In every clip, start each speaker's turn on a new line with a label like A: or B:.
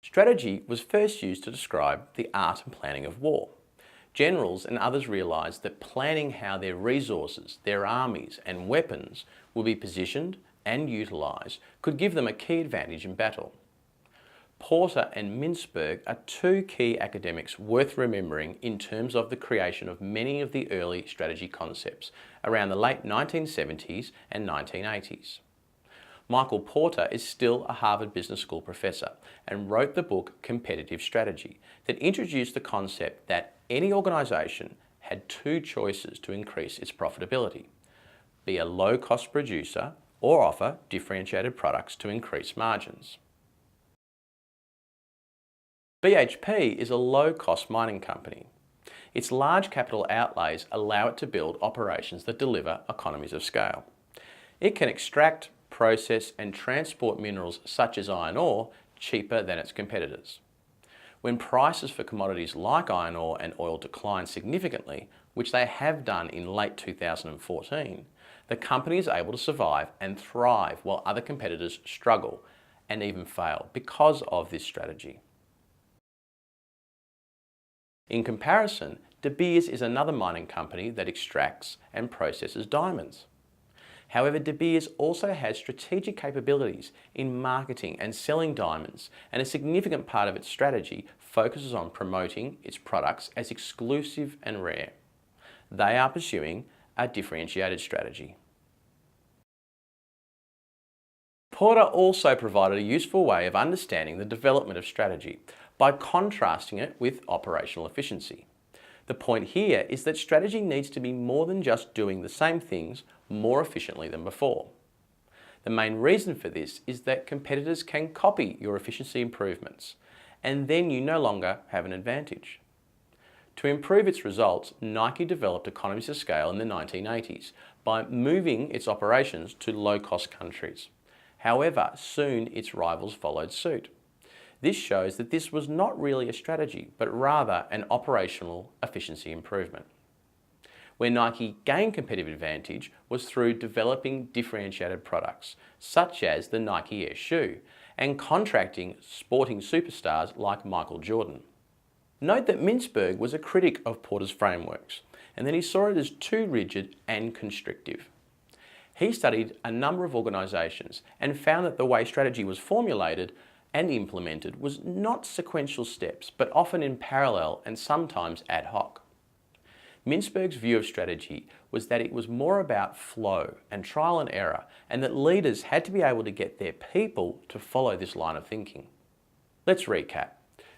A: Strategy was first used to describe the art and planning of war. Generals and others realised that planning how their resources, their armies and weapons will be positioned and utilised could give them a key advantage in battle. Porter and Mintzberg are two key academics worth remembering in terms of the creation of many of the early strategy concepts around the late 1970s and 1980s. Michael Porter is still a Harvard Business School professor and wrote the book Competitive Strategy that introduced the concept that any organisation had two choices to increase its profitability: be a low-cost producer or offer differentiated products to increase margins. BHP is a low-cost mining company. Its large capital outlays allow it to build operations that deliver economies of scale. It can extract, process and transport minerals such as iron ore cheaper than its competitors. When prices for commodities like iron ore and oil decline significantly, which they have done in late 2014, the company is able to survive and thrive while other competitors struggle and even fail because of this strategy. In comparison, De Beers is another mining company that extracts and processes diamonds. However, De Beers also has strategic capabilities in marketing and selling diamonds, and a significant part of its strategy focuses on promoting its products as exclusive and rare. They are pursuing a differentiated strategy. Porter also provided a useful way of understanding the development of strategy by contrasting it with operational efficiency. The point here is that strategy needs to be more than just doing the same things more efficiently than before. The main reason for this is that competitors can copy your efficiency improvements, and then you no longer have an advantage. To improve its results, Nike developed economies of scale in the 1980s by moving its operations to low-cost countries. However, soon its rivals followed suit. This shows that this was not really a strategy, but rather an operational efficiency improvement. Where Nike gained competitive advantage was through developing differentiated products, such as the Nike Air shoe, and contracting sporting superstars like Michael Jordan. Note that Mintzberg was a critic of Porter's frameworks, and that he saw it as too rigid and constrictive. He studied a number of organisations and found that the way strategy was formulated and implemented was not sequential steps, but often in parallel and sometimes ad hoc. Mintzberg's view of strategy was that it was more about flow and trial and error, and that leaders had to be able to get their people to follow this line of thinking. Let's recap.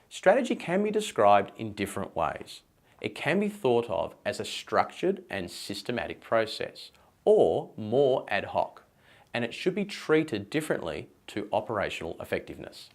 A: Strategy can be described in different ways. It can be thought of as a structured and systematic process, or more ad hoc, and it should be treated differently to operational effectiveness.